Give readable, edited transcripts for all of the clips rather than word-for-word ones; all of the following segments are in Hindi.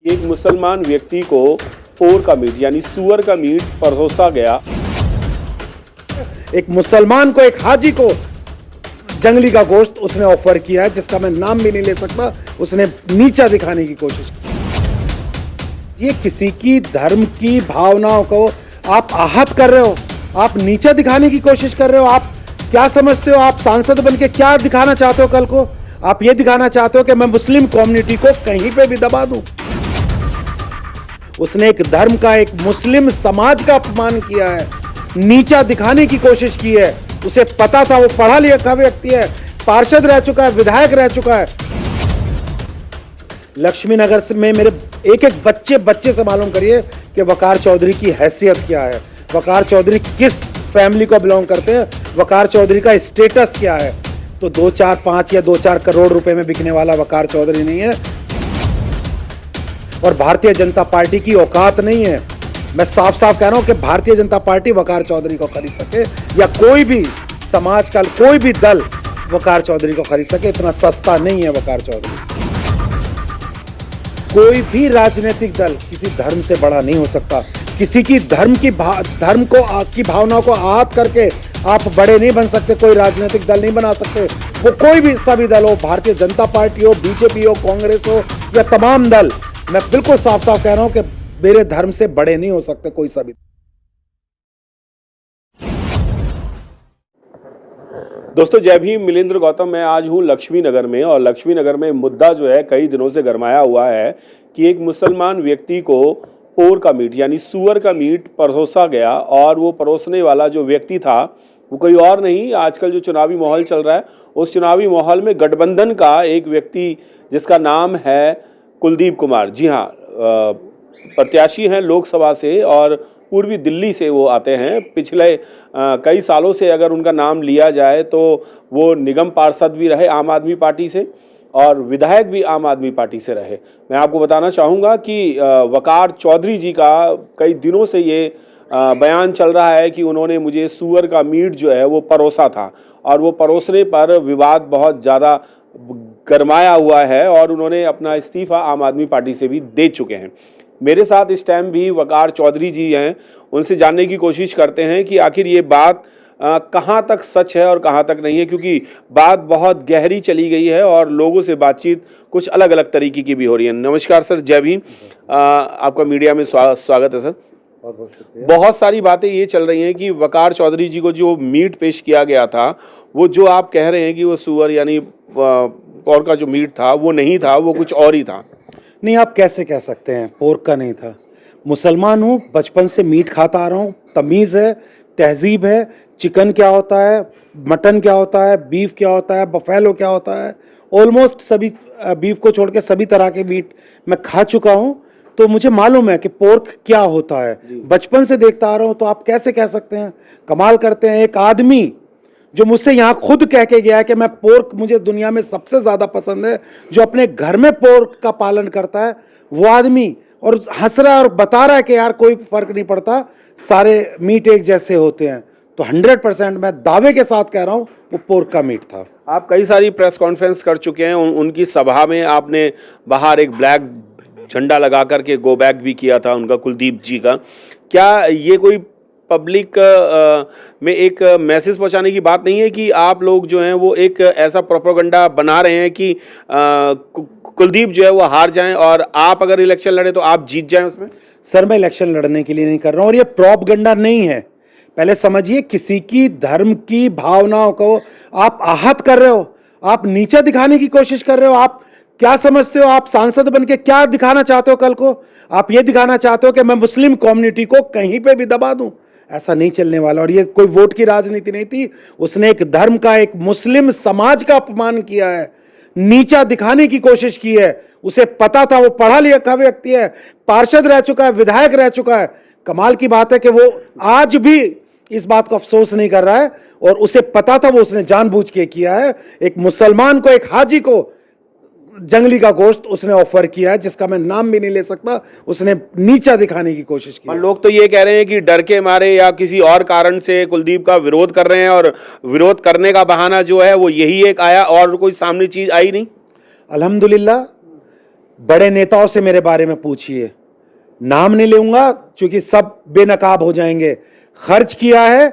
एक मुसलमान व्यक्ति को पोर का मीट यानी सूअर का मीट परोसा गया। एक मुसलमान को, एक हाजी को जंगली का गोश्त उसने ऑफर किया है, जिसका मैं नाम भी नहीं ले सकता। उसने नीचा दिखाने की कोशिश की। ये किसी की धर्म की भावनाओं को आप आहत कर रहे हो, आप नीचा दिखाने की कोशिश कर रहे हो। आप क्या समझते हो, आप सांसद बन के क्या दिखाना चाहते हो? कल को आप ये दिखाना चाहते हो कि मैं मुस्लिम कम्युनिटी को कहीं पे भी दबा दूं। उसने एक धर्म का, एक मुस्लिम समाज का अपमान किया है, नीचा दिखाने की कोशिश की है। उसे पता था, वो पढ़ा लिखा व्यक्ति है, पार्षद रह चुका है, विधायक रह चुका है। लक्ष्मी नगर में मेरे एक एक बच्चे से मालूम करिए कि वकार चौधरी की हैसियत क्या है, वकार चौधरी किस फैमिली को बिलोंग करते हैं, वकार चौधरी का स्टेटस क्या है। तो 2, 4, 5 या 2-4 करोड़ रुपए में बिकने वाला वकार चौधरी नहीं है, और भारतीय जनता पार्टी की औकात नहीं है। मैं साफ साफ कह रहा हूं कि भारतीय जनता पार्टी वकार चौधरी को खरीद सके, या कोई भी समाज का कोई भी दल वकार चौधरी को खरीद सके, इतना सस्ता नहीं है वकार चौधरी। कोई भी राजनीतिक दल किसी धर्म से बड़ा नहीं हो सकता। किसी की धर्म की भावनाओं को आहत करके आप बड़े नहीं बन सकते, कोई राजनीतिक दल नहीं बना सकते। वो कोई भी सभी दल हो, भारतीय जनता पार्टी हो, बीजेपी हो, कांग्रेस हो, या तमाम दल, मैं बिल्कुल साफ साफ कह रहा हूं कि मेरे धर्म से बड़े नहीं हो सकते कोई सभी। दोस्तों जय भीम, मिलिंद्र गौतम। मैं आज हूँ लक्ष्मी नगर में, और लक्ष्मी नगर में मुद्दा जो है कई दिनों से गरमाया हुआ है कि एक मुसलमान व्यक्ति को पोर का मीट यानी सूअर का मीट परोसा गया, और वो परोसने वाला जो व्यक्ति था वो कोई और नहीं, आजकल जो चुनावी माहौल चल रहा है उस चुनावी माहौल में गठबंधन का एक व्यक्ति जिसका नाम है कुलदीप कुमार। जी हाँ, प्रत्याशी हैं लोकसभा से और पूर्वी दिल्ली से वो आते हैं। पिछले कई सालों से अगर उनका नाम लिया जाए तो वो निगम पार्षद भी रहे आम आदमी पार्टी से, और विधायक भी आम आदमी पार्टी से रहे। मैं आपको बताना चाहूँगा कि वकार चौधरी जी का कई दिनों से ये बयान चल रहा है कि उन्होंने मुझे सूअर का मीट जो है वो परोसा था, और वो परोसने पर विवाद बहुत ज़्यादा गरमाया हुआ है, और उन्होंने अपना इस्तीफा आम आदमी पार्टी से भी दे चुके हैं। मेरे साथ इस टाइम भी वकार चौधरी जी हैं, उनसे जानने की कोशिश करते हैं कि आखिर ये बात कहाँ तक सच है और कहाँ तक नहीं है, क्योंकि बात बहुत गहरी चली गई है और लोगों से बातचीत कुछ अलग अलग तरीके की भी हो रही है। नमस्कार सर, जय भीम। आपका मीडिया में स्वागत है सर। बहुत सारी बातें ये चल रही हैं कि वकार चौधरी जी को जो मीट पेश किया गया था, वो जो आप कह रहे हैं कि वो सूअर यानी पोर का जो मीट था वो नहीं था, वो कुछ और ही था। नहीं, आप कैसे कह सकते हैं पोर्क का नहीं था? मुसलमान हूँ, बचपन से मीट खाता आ रहा हूँ, तमीज़ है, तहजीब है। चिकन क्या होता है, मटन क्या होता है, बीफ क्या होता है, बफेलो क्या होता है, ऑलमोस्ट सभी, बीफ को छोड़ के सभी तरह के मीट मैं खा चुका हूँ। तो मुझे मालूम है कि पोर्क क्या होता है, बचपन से देखता आ रहा हूँ। तो आप कैसे कह सकते हैं? कमाल करते हैं। एक आदमी जो मुझसे यहाँ खुद कह के गया है कि मैं पोर्क, मुझे दुनिया में सबसे ज़्यादा पसंद है, जो अपने घर में पोर्क का पालन करता है, वो आदमी, और हंस रहा है और बता रहा है कि यार कोई फर्क नहीं पड़ता, सारे मीट एक जैसे होते हैं। तो 100% मैं दावे के साथ कह रहा हूँ वो पोर्क का मीट था। आप कई सारी प्रेस कॉन्फ्रेंस कर चुके हैं, उनकी सभा में आपने बाहर एक ब्लैक झंडा लगा करके गो बैक भी किया था उनका, कुलदीप जी का। क्या ये कोई पब्लिक में एक मैसेज पहुंचाने की बात नहीं है कि आप लोग जो हैं वो एक ऐसा प्रोपेगेंडा बना रहे हैं कि कुलदीप जो है वो हार जाएं और आप अगर इलेक्शन लड़े तो आप जीत जाएं उसमें? सर, मैं इलेक्शन लड़ने के लिए नहीं कर रहा हूं, और ये प्रोपेगेंडा नहीं है। पहले समझिए, किसी की धर्म की भावनाओं को आप आहत कर रहे हो, आप नीचा दिखाने की कोशिश कर रहे हो। आप क्या समझते हो, आप सांसद बन के क्या दिखाना चाहते हो? कल को आप ये दिखाना चाहते हो कि मैं मुस्लिम कम्युनिटी को कहीं पे भी दबा दूं। ऐसा नहीं चलने वाला। और ये कोई वोट की राजनीति नहीं थी। उसने एक धर्म का, एक मुस्लिम समाज का अपमान किया है, नीचा दिखाने की कोशिश की है। उसे पता था, वो पढ़ा लिखा व्यक्ति है, पार्षद रह चुका है, विधायक रह चुका है। कमाल की बात है कि वो आज भी इस बात को अफसोस नहीं कर रहा है, और उसे पता था, वो उसने जानबूझ के किया है। एक मुसलमान को, एक हाजी को जंगली का गोश्त उसने ऑफर किया है, जिसका मैं नाम भी नहीं ले सकता। उसने नीचा दिखाने की कोशिश की। लोग तो ये कह रहे हैं कि डर के मारे या किसी और कारण से कुलदीप का विरोध कर रहे हैं, और विरोध करने का बहाना जो है वो यही एक आया, और कोई सामने चीज आई नहीं। अल्हम्दुलिल्लाह, बड़े नेताओं से मेरे बारे में पूछिए, नाम नहीं लूंगा क्योंकि सब बेनकाब हो जाएंगे। खर्च किया है,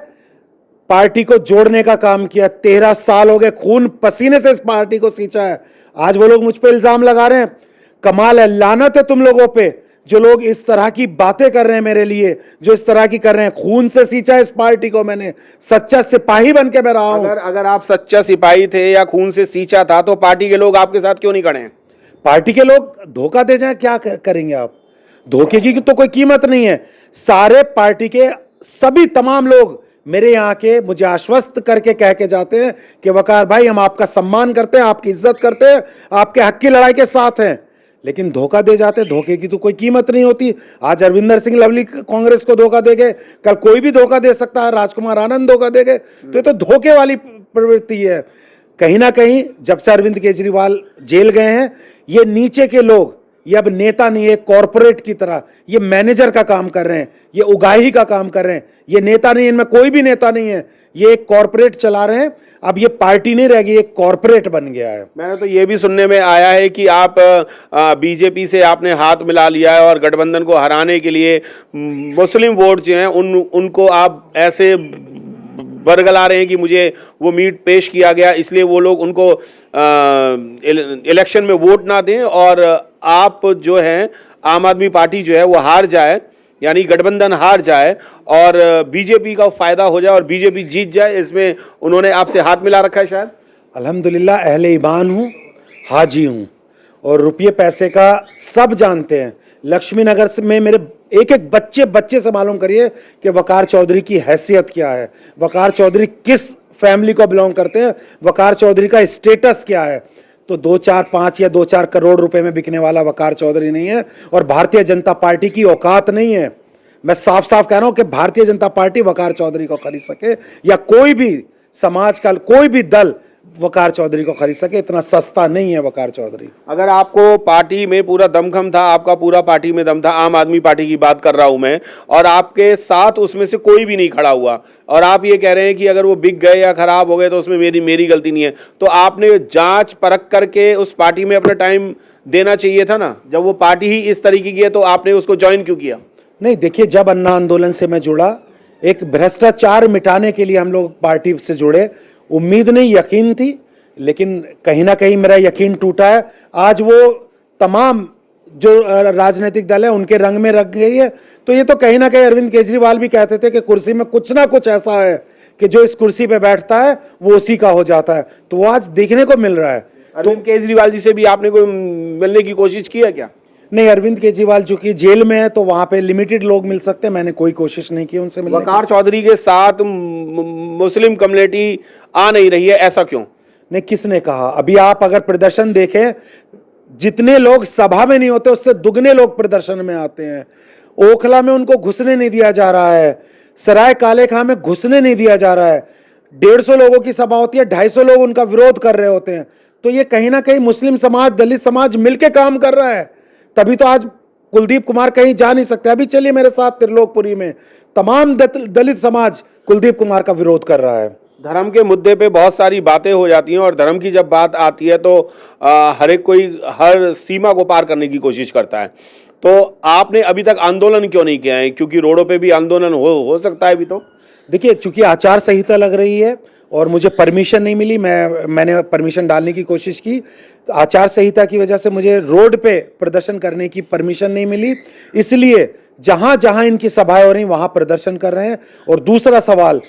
पार्टी को जोड़ने का काम किया। 13 साल हो गए, खून पसीने से इस पार्टी को सींचा है। आज वो लोग मुझ पे इल्जाम लगा रहे हैं। कमाल है, लानत है तुम लोगों पे जो लोग इस तरह की बातें कर रहे हैं मेरे लिए, जो इस तरह की कर रहे हैं। खून से सींचा इस पार्टी को मैंने, सच्चा सिपाही बन के मैं रहा हूं। अगर आप सच्चा सिपाही थे या खून से सींचा था तो पार्टी के लोग आपके साथ क्यों नहीं खड़े हैं? पार्टी के लोग धोखा दे जाएं, क्या करेंगे आप? धोखे की तो कोई कीमत नहीं है। सारे पार्टी के सभी तमाम लोग मेरे यहाँ के मुझे आश्वस्त करके कह के जाते हैं कि वकार भाई, हम आपका सम्मान करते हैं, आपकी इज्जत करते हैं, आपके हक की लड़ाई के साथ हैं। लेकिन धोखा दे जाते, धोखे की तो कोई कीमत नहीं होती। आज अरविंदर सिंह लवली कांग्रेस को धोखा दे गए, कल कोई भी धोखा दे सकता है, राजकुमार आनंद धोखा दे गए। तो ये तो धोखे वाली प्रवृत्ति है। कहीं ना कहीं जब से अरविंद केजरीवाल जेल गए हैं, ये नीचे के लोग, ये अब नेता नहीं है, कॉरपोरेट की तरह ये मैनेजर का काम कर रहे हैं, ये उगाही का काम कर रहे हैं। ये नेता नहीं, इनमें कोई भी नेता नहीं है, ये एक कॉरपोरेट चला रहे हैं। अब ये पार्टी नहीं रहेगी, एक कॉरपोरेट बन गया है। मैंने तो ये भी सुनने में आया है कि आप बीजेपी से आपने हाथ मिला लिया है और गठबंधन को हराने के लिए मुस्लिम वोट जो हैं उनको आप ऐसे बरगला रहे हैं कि मुझे वो मीट पेश किया गया, इसलिए वो लोग उनको इलेक्शन में वोट ना दें और आप जो है आम आदमी पार्टी जो है वो हार जाए, यानी गठबंधन हार जाए और बीजेपी का फायदा हो जाए और बीजेपी जीत जाए। इसमें उन्होंने आपसे हाथ मिला रखा है शायद। अल्हम्दुलिल्लाह अहले ईमान हूँ, हाजी हूँ और रुपये पैसे का सब जानते हैं। लक्ष्मी नगर में मेरे एक एक बच्चे से मालूम करिए कि वकार चौधरी की हैसियत क्या है, वकार चौधरी किस फैमिली को बिलोंग करते हैं, वकार चौधरी का स्टेटस क्या है। तो 2, 4, 5 या 2, 4 करोड़ रुपए में बिकने वाला वकार चौधरी नहीं है और भारतीय जनता पार्टी की औकात नहीं है। मैं साफ साफ कह रहा हूं कि भारतीय जनता पार्टी वकार चौधरी को खरीद सके या कोई भी समाज का कोई भी दल वकार चौधरी को खरीद सके, इतना सस्ता नहीं है वकार चौधरी। अगर आपको पार्टी में पूरा दमखम था, आपका पूरा पार्टी में दम था, आम आदमी पार्टी की बात कर रहा हूं मैं, और आपके साथ उसमें से कोई भी नहीं खड़ा हुआ और आप ये कह रहे हैं कि अगर वो बिक गए या खराब हो गए तो उसमें मेरी गलती नहीं है, तो आपने जांच परख करके उस पार्टी में अपना टाइम देना चाहिए था ना। जब वो पार्टी ही इस तरीके की है तो आपने उसको ज्वाइन क्यों किया? नहीं, देखिए, जब अन्ना आंदोलन से मैं जुड़ा, एक भ्रष्टाचार मिटाने के लिए हम लोग पार्टी से जुड़े। उम्मीद नहीं, यकीन थी, लेकिन कहीं ना कहीं मेरा यकीन टूटा है। आज वो तमाम जो राजनीतिक दल है उनके रंग में रख गई है। तो ये तो कहीं ना कहीं अरविंद केजरीवाल भी कहते थे कि कुर्सी में कुछ ना कुछ ऐसा है कि जो इस कुर्सी पे बैठता है वो उसी का हो जाता है। तो वो आज देखने को मिल रहा है। अरविंद केजरीवाल जी से भी आपने कोई मिलने की कोशिश की है क्या? नहीं, अरविंद केजरीवाल चूंकि जेल में है तो वहां पे लिमिटेड लोग मिल सकते हैं, मैंने कोई कोशिश नहीं की उनसे मिलने की। वकार चौधरी के साथ मुस्लिम कम्युनिटी आ नहीं रही है, ऐसा क्यों? नहीं, किसने कहा? अभी आप अगर प्रदर्शन देखें, जितने लोग सभा में नहीं होते उससे दुगने लोग प्रदर्शन में आते हैं। ओखला में उनको घुसने नहीं दिया जा रहा है, सराय काले खां में घुसने नहीं दिया जा रहा है। 150 लोगों की सभा होती है, 250 लोग उनका विरोध कर रहे होते हैं। तो ये कहीं ना कहीं मुस्लिम समाज, दलित समाज मिलके काम कर रहा है, तभी तो आज कुलदीप कुमार कहीं जा नहीं सकते। अभी चलिए मेरे साथ त्रिलोकपुरी में, तमाम दलित समाज कुलदीप कुमार का विरोध कर रहा है। धर्म के मुद्दे पे बहुत सारी बातें हो जाती हैं और धर्म की जब बात आती है तो हर एक कोई हर सीमा को पार करने की कोशिश करता है। तो आपने अभी तक आंदोलन क्यों नहीं किया है? क्योंकि रोडों पे भी आंदोलन हो सकता है अभी तो। देखिए, चूंकि आचार संहिता लग रही है और मुझे परमिशन नहीं मिली, मैंने परमिशन डालने की कोशिश की, तो आचार संहिता की वजह से मुझे रोड पे प्रदर्शन करने की परमिशन नहीं मिली। इसलिए जहां जहां इनकी सभाएं हो रही वहां प्रदर्शन कर रहे हैं। और दूसरा सवाल,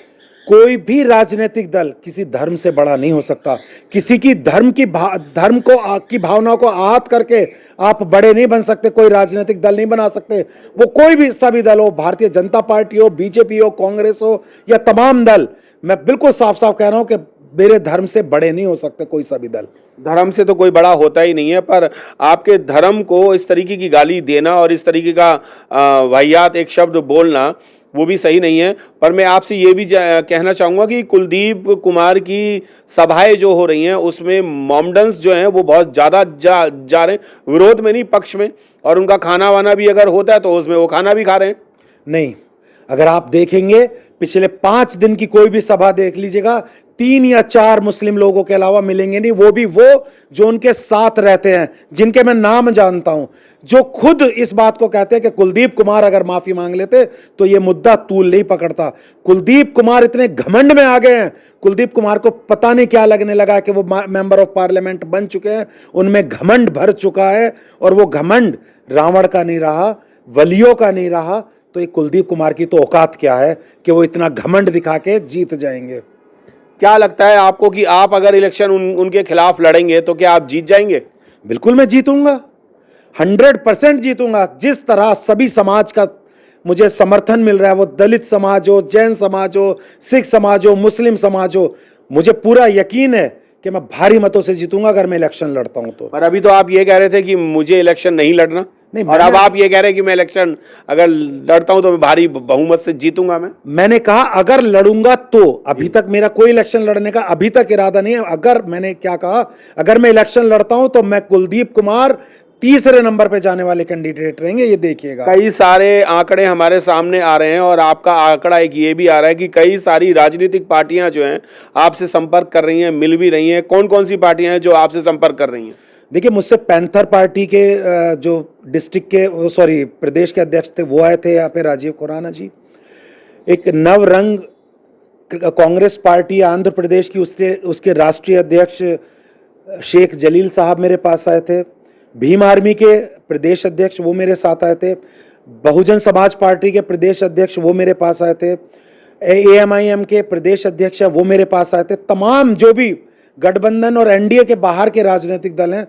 कोई भी राजनीतिक दल किसी धर्म से बड़ा नहीं हो सकता। किसी की धर्म की भावनाओं को आहत करके आप बड़े नहीं बन सकते, कोई राजनीतिक दल नहीं बना सकते। वो कोई भी सभी दल हो, भारतीय जनता पार्टी हो, बीजेपी हो, कांग्रेस हो या तमाम दल, मैं बिल्कुल साफ साफ कह रहा हूं कि मेरे धर्म से बड़े नहीं हो सकते कोई सभी दल। धर्म से तो कोई बड़ा होता ही नहीं है, पर आपके धर्म को इस तरीके की गाली देना और इस तरीके का वाहियात एक शब्द बोलना वो भी सही नहीं है। पर मैं आपसे ये भी कहना चाहूँगा कि कुलदीप कुमार की सभाएं जो हो रही हैं उसमें मॉमडन्स जो हैं वो बहुत ज़्यादा जा रहे हैं, विरोध में नहीं पक्ष में, और उनका खाना वाना भी अगर होता है तो उसमें वो खाना भी खा रहे हैं। नहीं, अगर आप देखेंगे पिछले 5 दिन की कोई भी सभा देख लीजिएगा, 3 या 4 मुस्लिम लोगों के अलावा मिलेंगे नहीं, वो भी वो जो उनके साथ रहते हैं, जिनके मैं नाम जानता हूं, जो खुद इस बात को कहते हैं कि कुलदीप कुमार अगर माफी मांग लेते तो ये मुद्दा तूल नहीं पकड़ता। कुलदीप कुमार इतने घमंड में आ गए हैं, कुलदीप कुमार को पता नहीं क्या लगने लगा कि वो मेंबर ऑफ पार्लियामेंट बन चुके हैं, उनमें घमंड भर चुका है, और वो घमंड रावण का नहीं रहा, वलियों का नहीं रहा। तो ये कुलदीप कुमार की तो औकात क्या है कि वो इतना घमंड दिखा के जीत जाएंगे। क्या लगता है आपको कि आप अगर इलेक्शन उनके खिलाफ लड़ेंगे तो क्या आप जीत जाएंगे? बिल्कुल मैं जीतूंगा, 100% जीतूंगा। जिस तरह सभी समाज का मुझे समर्थन मिल रहा है, वो दलित समाज हो, जैन समाज हो, सिख समाज हो, मुस्लिम समाज हो, मुझे पूरा यकीन है कि मैं भारी मतों से जीतूंगा अगर मैं इलेक्शन लड़ता हूं तो। पर अभी तो आप ये कह रहे थे कि मुझे इलेक्शन नहीं लड़ना, नहीं, और अब आप ये कह रहे हैं कि मैं इलेक्शन अगर लड़ता हूं तो मैं भारी बहुमत से जीतूंगा। मैंने कहा अगर लड़ूंगा तो, अभी तक मेरा कोई इलेक्शन लड़ने का अभी तक इरादा नहीं है। अगर मैंने क्या कहा, अगर मैं इलेक्शन लड़ता हूं तो मैं कुलदीप कुमार तीसरे नंबर पे जाने वाले कैंडिडेट रहेंगे, ये देखिएगा। कई सारे आंकड़े हमारे सामने आ रहे हैं, और आपका आंकड़ा एक ये भी आ रहा है कि कई सारी राजनीतिक पार्टियां जो हैं आपसे संपर्क कर रही हैं, मिल भी रही हैं। कौन कौन सी पार्टियां हैं जो आपसे संपर्क कर रही हैं? देखिए, मुझसे पैंथर पार्टी के जो डिस्ट्रिक्ट के प्रदेश के अध्यक्ष थे वो आए थे यहाँ पे, राजीव खुराना जी। एक नवरंग कांग्रेस पार्टी आंध्र प्रदेश की उसके राष्ट्रीय अध्यक्ष शेख जलील साहब मेरे पास आए थे। भीम आर्मी के प्रदेश अध्यक्ष वो मेरे साथ आए थे। बहुजन समाज पार्टी के प्रदेश अध्यक्ष वो मेरे पास आए थे। AMIM के प्रदेश अध्यक्ष हैं वो मेरे पास आए थे। तमाम जो भी गठबंधन और NDA के बाहर के राजनीतिक दल हैं,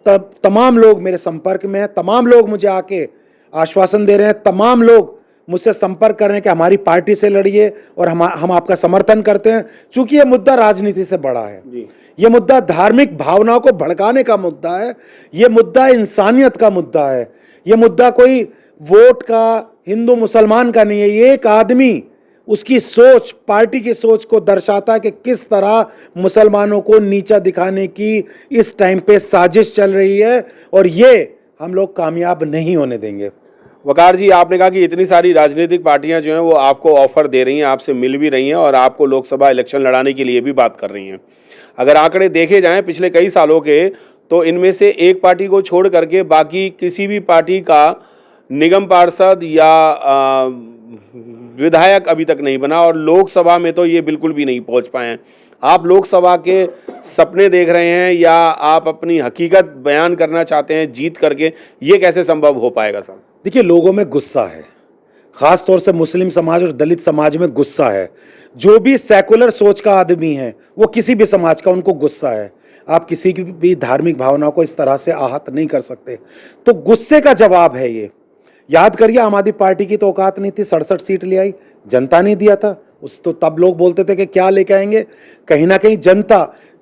तब तमाम लोग मेरे संपर्क में हैं। तमाम लोग मुझे आके आश्वासन दे रहे हैं, तमाम लोग मुझसे संपर्क कर रहे हैं कि हमारी पार्टी से लड़िए और हम आपका समर्थन करते हैं। चूंकि ये मुद्दा राजनीति से बड़ा है, ये मुद्दा धार्मिक भावनाओं को भड़काने का मुद्दा है, ये मुद्दा इंसानियत का मुद्दा है, ये मुद्दा कोई वोट का, हिंदू मुसलमान का नहीं है। ये एक आदमी, उसकी सोच, पार्टी की सोच को दर्शाता है कि किस तरह मुसलमानों को नीचा दिखाने की इस टाइम पे साजिश चल रही है, और ये हम लोग कामयाब नहीं होने देंगे। वकार जी, आपने कहा कि इतनी सारी राजनीतिक पार्टियां जो हैं वो आपको ऑफर दे रही हैं, आपसे मिल भी रही हैं, और आपको लोकसभा इलेक्शन लड़ाने के लिए भी बात कर रही हैं। अगर आंकड़े देखे जाएं पिछले कई सालों के, तो इनमें से एक पार्टी को छोड़ करके बाकी किसी भी पार्टी का निगम पार्षद या विधायक अभी तक नहीं बना, और लोकसभा में तो ये बिल्कुल भी नहीं पहुंच पाए हैं। आप लोकसभा के सपने देख रहे हैं या आप अपनी हकीकत बयान करना चाहते हैं जीत करके? ये कैसे संभव हो पाएगा साहब? देखिए, लोगों में गुस्सा है, खास तौर से मुस्लिम समाज और दलित समाज में गुस्सा है। जो भी सेकुलर सोच का आदमी है, वो किसी भी समाज का, उनको गुस्सा है। आप किसी की भी धार्मिक भावनाओं को इस तरह से आहत नहीं कर सकते। तो गुस्से का जवाब है ये। याद करिए, आम आदमी पार्टी की तो औकात नहीं थी, 67 सीट ले आई, जनता नहीं दिया था उस, तो तब लोग बोलते थे कि क्या लेके आएंगे। कहीं ना कहीं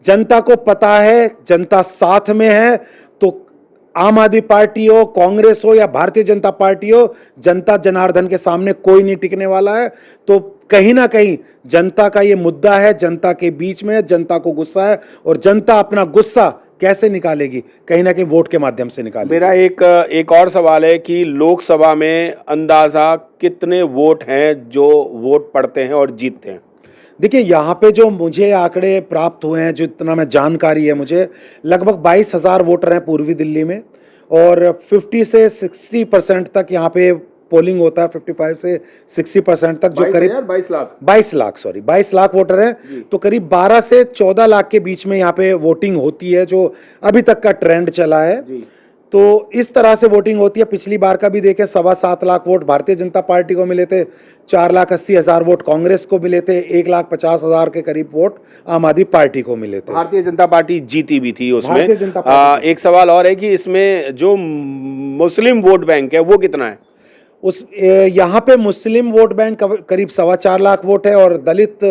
जनता को पता है, जनता साथ में है। तो आम आदमी पार्टी हो, कांग्रेस हो या भारतीय जनता पार्टी हो, जनता जनार्दन के सामने कोई नहीं टिकने वाला है। तो कहीं ना कहीं जनता का ये मुद्दा है, जनता के बीच में, जनता को गुस्सा है, और जनता अपना गुस्सा कैसे निकालेगी? कहीं ना कहीं वोट के माध्यम से निकालेगी। मेरा एक और सवाल है कि लोकसभा में अंदाजा कितने वोट हैं जो वोट पड़ते हैं और जीतते हैं? देखिए, यहाँ पे जो मुझे आंकड़े प्राप्त हुए हैं, जो इतना मैं जानकारी है मुझे, लगभग 22,000 वोटर हैं पूर्वी दिल्ली में, और 50 से 60% तक यहाँ पे पोलिंग होता है, 55 से 60% तक, जो करीब 22 लाख वोटर हैं। तो करीब 12 से 14 लाख के बीच में यहाँ पे वोटिंग होती है, जो अभी तक का ट्रेंड चला है। तो इस तरह से वोटिंग होती है। पिछली बार का भी देखें, 7.25 लाख वोट भारतीय जनता पार्टी को मिले थे, 4,80,000 वोट कांग्रेस को मिले थे, 1,50,000 के करीब वोट आम आदमी पार्टी को मिले थे। भारतीय जनता पार्टी जीती भी थी उसमें। भारतीय जनता पार्टी एक सवाल और है कि इसमें जो मुस्लिम वोट बैंक है वो कितना है? यहाँ पे मुस्लिम वोट बैंक करीब 4.25 लाख वोट है, और दलित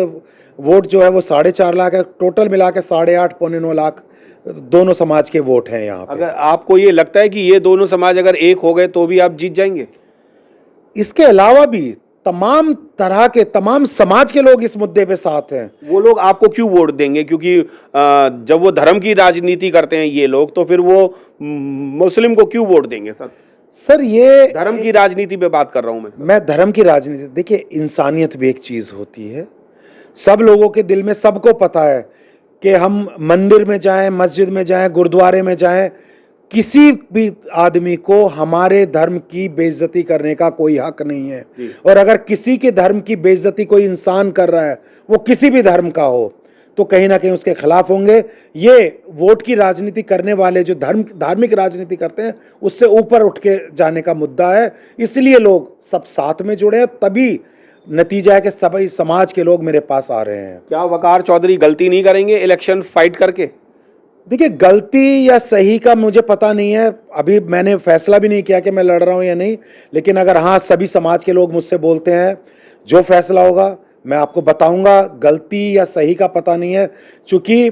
वोट जो है वो 4.5 लाख है। टोटल मिला के 8.5 पौने 9 लाख दोनों समाज के वोट हैं यहाँ पे। अगर आपको ये लगता है कि ये दोनों समाज अगर एक हो गए तो भी आप जीत जाएंगे? इसके अलावा भी तमाम तरह के, तमाम समाज के लोग इस मुद्दे पे साथ हैं। वो लोग आपको क्यों वोट देंगे? क्योंकि जब वो धर्म की राजनीति करते हैं ये लोग, तो फिर वो मुस्लिम को क्यों वोट देंगे? सर, ये धर्म की राजनीति पे बात कर रहा हूं मैं धर्म की राजनीति। देखिए, इंसानियत भी एक चीज होती है, सब लोगों के दिल में सबको पता है कि हम मंदिर में जाएं, मस्जिद में जाएं, गुरुद्वारे में जाएं, किसी भी आदमी को हमारे धर्म की बेइज्जती करने का कोई हक नहीं है। और अगर किसी के धर्म की बेइज्जती कोई इंसान कर रहा है, वो किसी भी धर्म का हो, तो कहीं ना कहीं उसके खिलाफ होंगे। ये वोट की राजनीति करने वाले जो धार्मिक राजनीति करते हैं, उससे ऊपर उठ के जाने का मुद्दा है। इसलिए लोग सब साथ में जुड़े हैं, तभी नतीजा है कि सभी समाज के लोग मेरे पास आ रहे हैं। क्या वकार चौधरी गलती नहीं करेंगे इलेक्शन फाइट करके? देखिए, गलती या सही का मुझे पता नहीं है, अभी मैंने फैसला भी नहीं किया कि मैं लड़ रहा हूं या नहीं। लेकिन अगर हाँ, सभी समाज के लोग मुझसे बोलते हैं, जो फैसला होगा मैं आपको बताऊंगा। गलती या सही का पता नहीं है, क्योंकि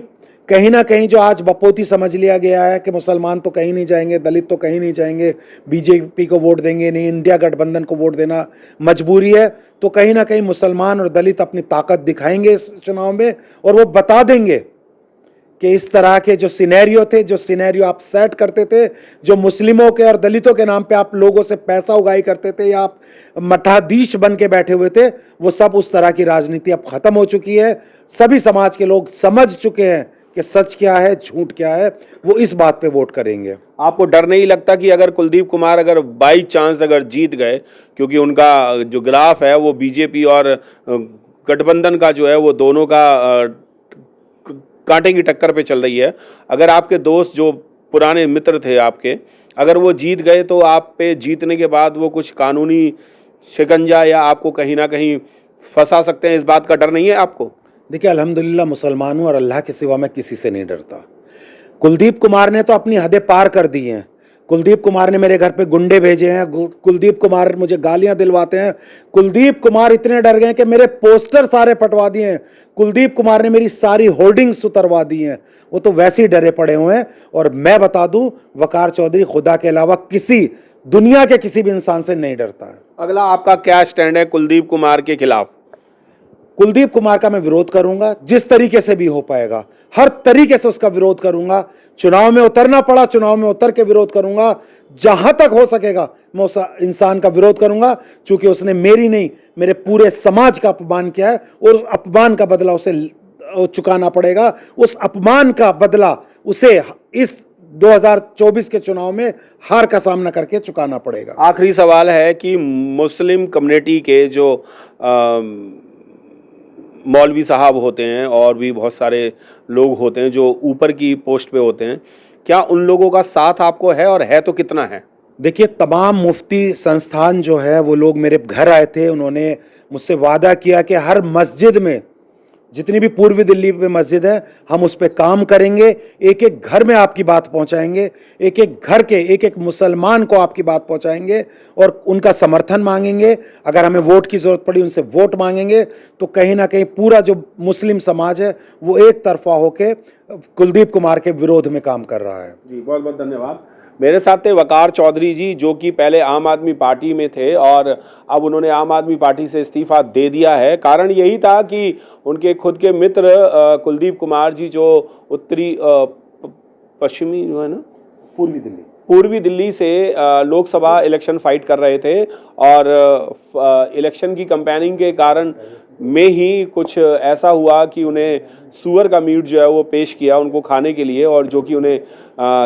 कहीं ना कहीं जो आज बपोती समझ लिया गया है कि मुसलमान तो कहीं नहीं जाएंगे, दलित तो कहीं नहीं जाएंगे, बीजेपी को वोट देंगे नहीं, इंडिया गठबंधन को वोट देना मजबूरी है, तो कहीं ना कहीं मुसलमान और दलित अपनी ताकत दिखाएंगे इस चुनाव में, और वो बता देंगे कि इस तरह के जो सिनेरियो थे, जो सिनेरियो आप सेट करते थे, जो मुस्लिमों के और दलितों के नाम पे आप लोगों से पैसा उगाई करते थे या आप मठाधीश बन के बैठे हुए थे, वो सब उस तरह की राजनीति अब खत्म हो चुकी है। सभी समाज के लोग समझ चुके हैं कि सच क्या है, झूठ क्या है, वो इस बात पे वोट करेंगे। आपको डर नहीं लगता कि अगर कुलदीप कुमार अगर बाई चांस अगर जीत गए, क्योंकि उनका जो ग्राफ है वो बीजेपी और गठबंधन का जो है वो दोनों का कांटे की टक्कर पे चल रही है, अगर आपके दोस्त जो पुराने मित्र थे आपके, अगर वो जीत गए तो आप पे जीतने के बाद वो कुछ कानूनी शिकंजा या आपको कहीं ना कहीं फंसा सकते हैं, इस बात का डर नहीं है आपको? देखिए, अल्हम्दुलिल्लाह मुसलमान हूँ और अल्लाह के सिवा मैं किसी से नहीं डरता। कुलदीप कुमार ने तो अपनी हदें पार कर दी हैं। कुलदीप कुमार ने मेरे घर पे गुंडे भेजे हैं, कुलदीप कुमार मुझे गालियां दिलवाते हैं, कुलदीप कुमार इतने डर गए कि मेरे पोस्टर सारे फटवा दिए हैं, कुलदीप कुमार ने मेरी सारी होर्डिंग्स उतरवा दी हैं। वो तो वैसे ही डरे पड़े हुए हैं। और मैं बता दूं, वकार चौधरी खुदा के अलावा किसी दुनिया के किसी भी इंसान से नहीं डरता है। अगला आपका क्या स्टैंड है कुलदीप कुमार के खिलाफ? कुलदीप कुमार का मैं विरोध करूंगा, जिस तरीके से भी हो पाएगा, हर तरीके से उसका विरोध करूंगा। चुनाव में उतरना पड़ा, चुनाव में उतर के विरोध करूंगा। जहां तक हो सकेगा मैं उस इंसान का विरोध करूंगा, क्योंकि उसने मेरी नहीं, मेरे पूरे समाज का अपमान किया है, और उस अपमान का बदला उसे चुकाना पड़ेगा। उस अपमान का बदला उसे इस 2024 के चुनाव में हार का सामना करके चुकाना पड़ेगा। आखिरी सवाल है कि मुस्लिम कम्युनिटी के जो मौलवी साहब होते हैं और भी बहुत सारे लोग होते हैं जो ऊपर की पोस्ट पे होते हैं, क्या उन लोगों का साथ आपको है, और है तो कितना है? देखिए, तमाम मुफ्ती संस्थान जो है वो लोग मेरे घर आए थे। उन्होंने मुझसे वादा किया कि हर मस्जिद में, जितनी भी पूर्वी दिल्ली में मस्जिद है, हम उस पर काम करेंगे, एक एक घर में आपकी बात पहुंचाएंगे, एक एक घर के एक एक मुसलमान को आपकी बात पहुंचाएंगे और उनका समर्थन मांगेंगे। अगर हमें वोट की ज़रूरत पड़ी, उनसे वोट मांगेंगे। तो कहीं ना कहीं पूरा जो मुस्लिम समाज है वो एक तरफा होके कुलदीप कुमार के विरोध में काम कर रहा है। जी, बहुत बहुत धन्यवाद। मेरे साथ थे वकार चौधरी जी, जो कि पहले आम आदमी पार्टी में थे और अब उन्होंने आम आदमी पार्टी से इस्तीफा दे दिया है। कारण यही था कि उनके खुद के मित्र कुलदीप कुमार जी, जो उत्तरी पश्चिमी जो है ना, पूर्वी दिल्ली से लोकसभा इलेक्शन फाइट कर रहे थे, और इलेक्शन की कैंपेनिंग के कारण में ही कुछ ऐसा हुआ कि उन्हें सूअर का मीट जो है वो पेश किया उनको खाने के लिए, और जो कि उन्हें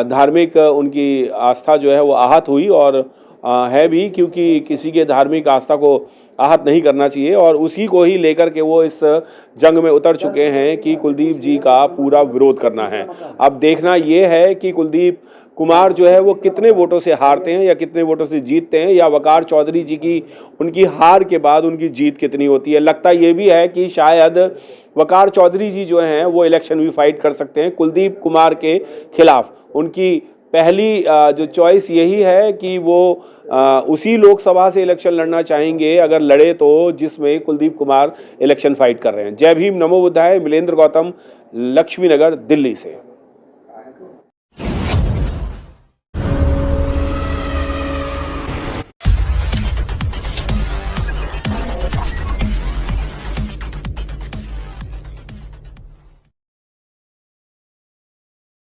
धार्मिक उनकी आस्था जो है वो आहत हुई, और है भी, क्योंकि किसी के धार्मिक आस्था को आहत नहीं करना चाहिए। और उसी को ही लेकर के वो इस जंग में उतर चुके हैं कि कुलदीप जी का पूरा विरोध करना है। अब देखना ये है कि कुलदीप कुमार जो है वो कितने वोटों से हारते हैं या कितने वोटों से जीतते हैं, या वकार चौधरी जी की उनकी हार के बाद उनकी जीत कितनी होती है। लगता ये भी है कि शायद वकार चौधरी जी जो हैं वो इलेक्शन भी फाइट कर सकते हैं कुलदीप कुमार के खिलाफ। उनकी पहली जो चॉइस यही है कि वो उसी लोकसभा से इलेक्शन लड़ना चाहेंगे, अगर लड़े तो, जिसमें कुलदीप कुमार इलेक्शन फाइट कर रहे हैं। जय भीम, नमो बुद्धाय। मिलेंद्र गौतम, लक्ष्मी नगर, दिल्ली से।